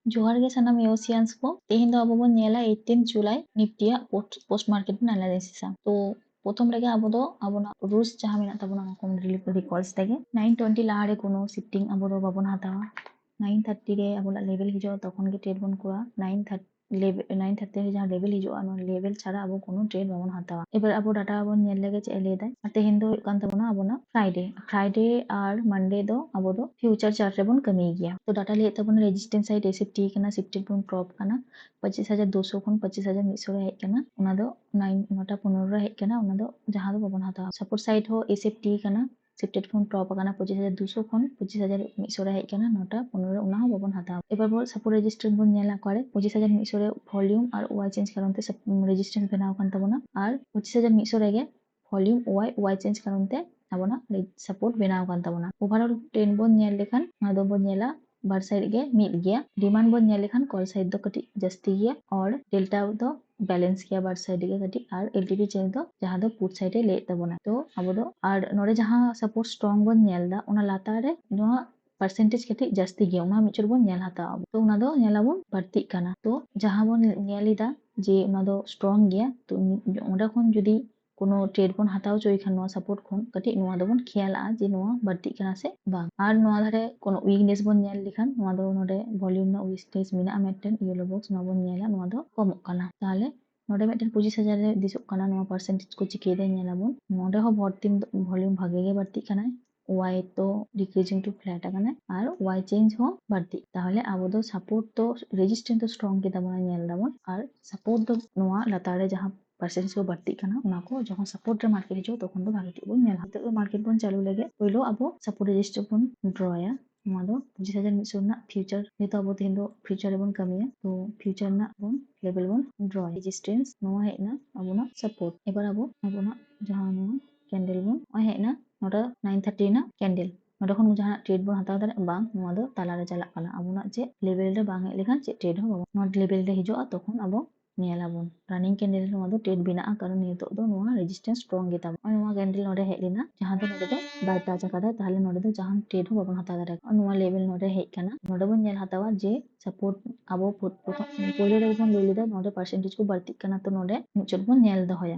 जोहार गे सानाम एशियंस को तेहेन दो आबो बन नेला 18 जुलाई निफ्टी पोस्ट मार्केट बन एनालिसिस तो प्रथम रेगे आबो दो आबोना रूल्स जहां मेना ताबोना कम रिकॉर्ड्स तेगे 920 लाहारे कोनो शिफ्टिंग आबो दो बाबोन हातावा 930 रे आबोला लेवल हिजो तखन गे ट्रेड बन कोरा 930 रे जहां लेवल हिजो आनो लेवल छाड़ा आबो कोनो ट्रेड बाबोन हातावा एबार आबो डाटा आबो नेल लेगे चे एले दाय तेहेन दो कान ताबोना आबोना फ्राइडे और मंडे दो आबो दो फ्यूचर चार्ट रे बन कमी गया तो डाटा ले ताबोना रेजिस्टेंस साइड एसएफटी कना शिफ्टेड बन ड्रॉप कना 25,200 खन 25,100 रे हेज कना उना दो 9:15 रे हेज कना उना दो जहां दो बाबोन हातावा सपोर्ट साइड हो एसएफटी कना शिफ्टेड खन ड्रॉप कना 25,200 खन 25,100 रे हेज कना 9:15 रे उना हो बाबोन हातावा एबार बो सपोर्ट रेजिस्टेंस बन नेला करे 25,100 रे वॉल्यूम और वाई चेंज करनते रेजिस्टेंस बनाव कान ताबोना और 25,100 रे गे वॉल्यूम वाई चेंज करनते आबोना सपोर्ट बनाव कान ताबोना ओवरऑल ट्रेंड बन नेल लेखान ना दो बन नेला बार साइड गे मिड गया डिमांड बन नेल लेखान कॉल साइड दो कटी जस्ती गया और डेल्टा दो बैलेंस गया बार साइड गे कटी और एलटीपी चेंज दो जहां दो पुट साइड ले ताबोना तो आबो दो और नोडे जहां सपोर्ट स्ट्रांग बन नेल दा उना लाता रे नोआ परसेंटेज कटी जस्ती गया उना मिचर बन नेल हाता तो उना दो नेलाबो बढ़ती काना तो जहां बन नेलिदा जे उना दो स्ट्रांग गया तो ओंडा खन जुदी कोनो ट्रेड बन हटाओ चोई खान नोआ सपोर्ट खन कटी नोआ दबन ख्याला जे नोआ बढ़ती कना से बांग आर नोआ धारे कोनो वीकनेस बन नेल लिखान नोआ दो नोडे वॉल्यूम ना वीकनेस मिना मेटन येलो बॉक्स नोआ बन नेला नोआ दो कमक काना ताले नोडे मेटन 25,000 रे दिसोक काना नोआ परसेंटेज को चिके दे नेला बन नोडे हो भर्ती वॉल्यूम भागे गे बढ़ती काना वाई तो डिक्रीजिंग टू फ्लैट आकाना और वाई चेंज हो बढ़ती ताहले आबो दो सपोर्ट तो रेजिस्टेंस तो स्ट्रांग के दाबना नेल दाबन और सपोर्ट दो नोआ लतारे जहां परसेंटेज को बढ़ती काना उना को जहां सपोर्ट रे मार्केट हिजो तखन दो भागे टिबो नेल हाते तो मार्केट बन चालू लगे पहिलो आबो सपोर्ट रेजिस्टेंस बन ड्रॉया नोआ दो 25,100 ना फ्यूचर नेतो आबो तेन दो फ्यूचर बन कमिया तो फ्यूचर ना बन लेवल बन ड्रॉ रेजिस्टेंस नोआ हेना आबो ना सपोर्ट एबार आबो ना जहां नोआ कैंडल बन ओ हेना नोटा 930 ना कैंडल नोडे खन जहां ट्रेड बन हताव दारे बांग नोआ दो ताला रे चला काना आबो ना जे लेवल रे बांग हे लेखान जे ट्रेड हो बाबो नोट लेवल रे हिजो तखन आबो नेलाबन रनिंग कैंडल नोआ दो ट्रेड बिना कारण नितो दो नोआ रेजिस्टेंस स्ट्रांग गेता नोआ कैंडल नोडे हेज लेना जहां दो नोडे दो बाय टच कादा ताहले नोडे दो जहां ट्रेड हो बाबन हता दारे नोआ लेवल नोडे हेज काना नोडे बन नेल हतावा जे सपोर्ट आबो पोलो रे बन ले लेदा नोडे परसेंटेज को बढ़ती काना तो नोडे मुचत बन नेल दो होया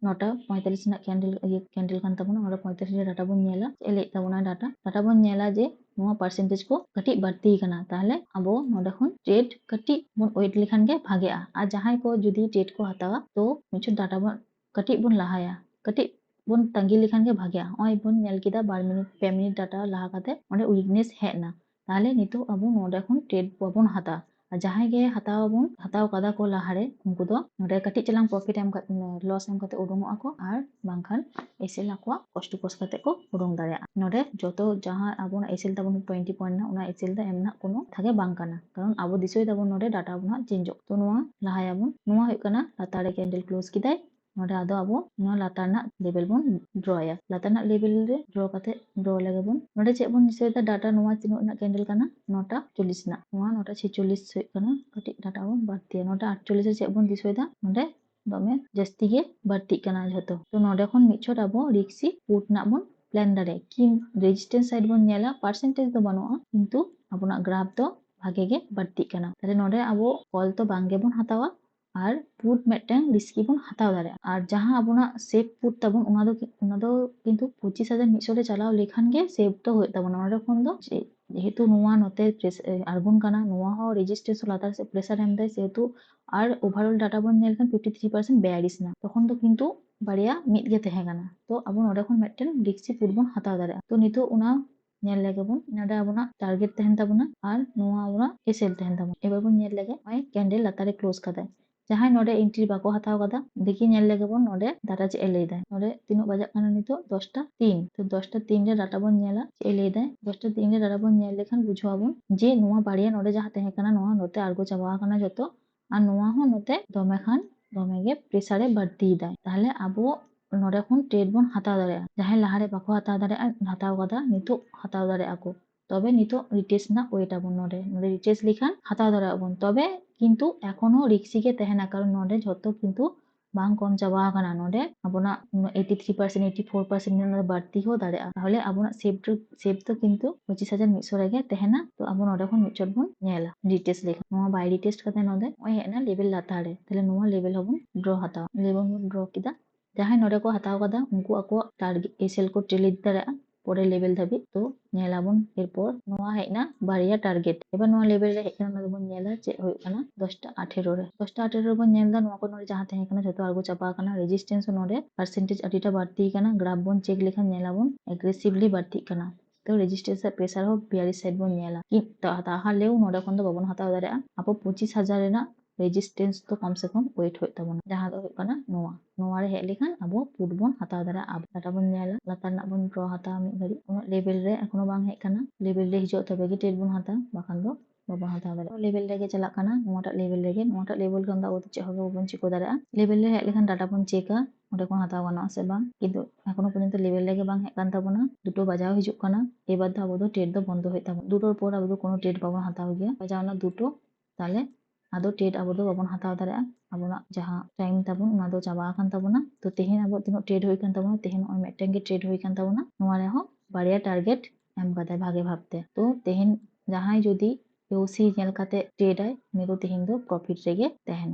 नोटा 45 ना कैंडल ये कैंडल कान ताबोना नोडे 45 रे डाटा बन नेला एले ताबोना डाटा बन नेला जे नोआ परसेंटेज को कटी बढ़ती काना ताहले आबो नोडे खन ट्रेड कटी बन वेट लिखान गे भागेआ आ जहां को जुदी ट्रेड को हतावा तो मुचु डाटा बन कटी बन लाहाया कटी बन तंगी लिखान गे भागेआ ओय बन नेल किदा 12 मिनट 5 मिनट डाटा लाहा काते ओंडे वीकनेस हेना ताहले नितो आबो नोडे खन ट्रेड बाबन हता जहां गे हताव कादा को लाहारे उनको दो नोडे कटी चलांग प्रॉफिट एम लॉस एम काते उडुंगो आको आर बांखान एसेल आको कष्ट कष्ट काते को उडुंग दारे नोडे जोतो जहां आबो एसेल ताबन 20 पॉइंट ना उना एसेल दा एमना कोनो थागे बांग काना कारण आबो दिसोय ताबन नोडे डाटा बना चेंजो तो नोआ लाहायाबन नोआ हुय काना लातारे कैंडल क्लोज किदाय नोडे आदो आबो नोआ लातार ना लेवल बन ड्रॉया लातार ना लेवल रे ड्रॉ काते ड्रॉ लगे बन नोडे चेक बन दिसोय दा डाटा नोआ तिनो ना कैंडल काना 9:40 ना नोआ 9:46 हुय काना कटी डाटा बन बढ़ती 9:48 रे चेक बन दिसोय दा नोडे दमे जस्ती गे बढ़ती काना जतो तो नोडे खन मिछोट आबो रिक्सी पुट ना बन प्लान दारे कि रेजिस्टेंस साइड बन नेला परसेंटेज दो बनुआ किंतु आबोना ग्राफ दो भागे गे बढ़ती काना ताले नोडे आबो कॉल तो बांगे बन हतावा और पुट मेटन रिस्की बन हताव दारे और जहां आबोना सेफ पुट तबन उना दो किंतु 25,100 रे चलाव लेखान गे सेफ तो होय तबन नोडे खन दो जेहेतु नोआ नोते आरगुन काना नोआ हो रेजिस्टेंस लातार से प्रेसार एम दाय सेहेतु और ओवरऑल डाटा बन नेल खान 53% बेयारिश ना तखन दो किंतु बारिया मिद गे तहे काना तो आबो नोडे खन मेटन रिक्सी पुट बन हताव दारे तो नितो उना नेल लेगे बन नोडे आबोना टारगेट तहन ताबोना और नोआ आबोना एसेल तहन ताबोना एबार बन नेल लेगे ओय कैंडल लातारे क्लोज कादा जहां नोडे एंट्री बाको हताव कादा देखि नेल लेगे बन नोडे डाटा चे एले दाय नोडे तीनो बजा काना नितो 10:03 तो 10:03 रे डाटा बन नेला एले दाय 10:03 रे डाटा बन नेल लेखान बुझाबन जे नोआ बारिया नोडे जहां तहे काना नोआ नोते आर्गो चाबा काना जतो और नोआ हो नोते दमे खान दमे गे प्रेसारे बढ़ती दाय ताहले आबो नोडे खन ट्रेड बन हताव दारे जहां लाहारे बाको हताव दारे हताव कादा नितो हताव दारे आको तबे नितो रिटेस ना ওইটা বন নডে নডে রিটেস লিখান হাতাও দাঁড়া বন তবে কিন্তু এখনো রিক্সি কে তেহেনা কারণ নডে যত কিন্তু bang kom chaba akana node abona 83% 84% node barti ho dare tahole abona save to kintu 25100 rege tehena to abo node khon michot bon nyela details lekha no by test kate node oi hena level latare tale no level hobon draw hata level draw kida jahay node ko hataw kada unku ako target sel ko delete dare pore level dhabi to nyelabon erpor noa hena baria target ebar noa level re hekana node bon nyela che hoy kana 10 ta 18 re 10 ta 18 bon nyelda noa ko node jaha tahe kana joto argo chapa kana resistance node percentage adita barti kana graph bon check lekhan nyelabon aggressively barti kana तो resistance pressure हो 42 side बन नेला कि ताहालेও नोडा खन दो बाबन हताव दारे आपो 25000 रेना रेजिस्टेंस तो कम से कम वेट होय तबन जहां दो kana नोआ नोआ रे हेड लेखान अब पुट बन हताव दारे अब डाटा बन नेला लातार ना बन ड्रॉ हताव मी घड़ी लेवल रे एखनो बांग हे kana लेवल रे हिजो तबे गे टेट बन हता बाखान दो बाबन हताव दारे लेवल रे गे चला kana नोटा लेवल रे गे नोटा लेवल kan da चे होबो बन चिको दारे लेवल रे हेड लेखान डाटा बन चेका ओडे कोन हताव गाना से बांग किंतु एखनो पर्यंत लेवल रे गे बांग हे kan tabona দুটো বাজাও হিজুক কানা এবার দা আবো টেট দো বন্ধ হই তাবো দুটোর পর আবো কোনো টেট বাবন হাতাও গিয়া বাজাও না দুটো তাহলে আদো টেট আবো দো বাবন হাতাও দারে আবনা যাহা টাইম তাবন না দো চাবা কান তাবনা তো তেহেন আবো তিনো টেট হই কান তাবনা তেহেন ওই মেটেঙ্গে টেট হই কান তাবনা নোয়া রে हो বাড়িয়া টার্গেট এম কাদা ভাগে ভাবতে তো তেহেন যাহাই যদি ওসি নেল কাতে টেট আই মেরো তেহেন দো প্রফিট রেগে তেহেন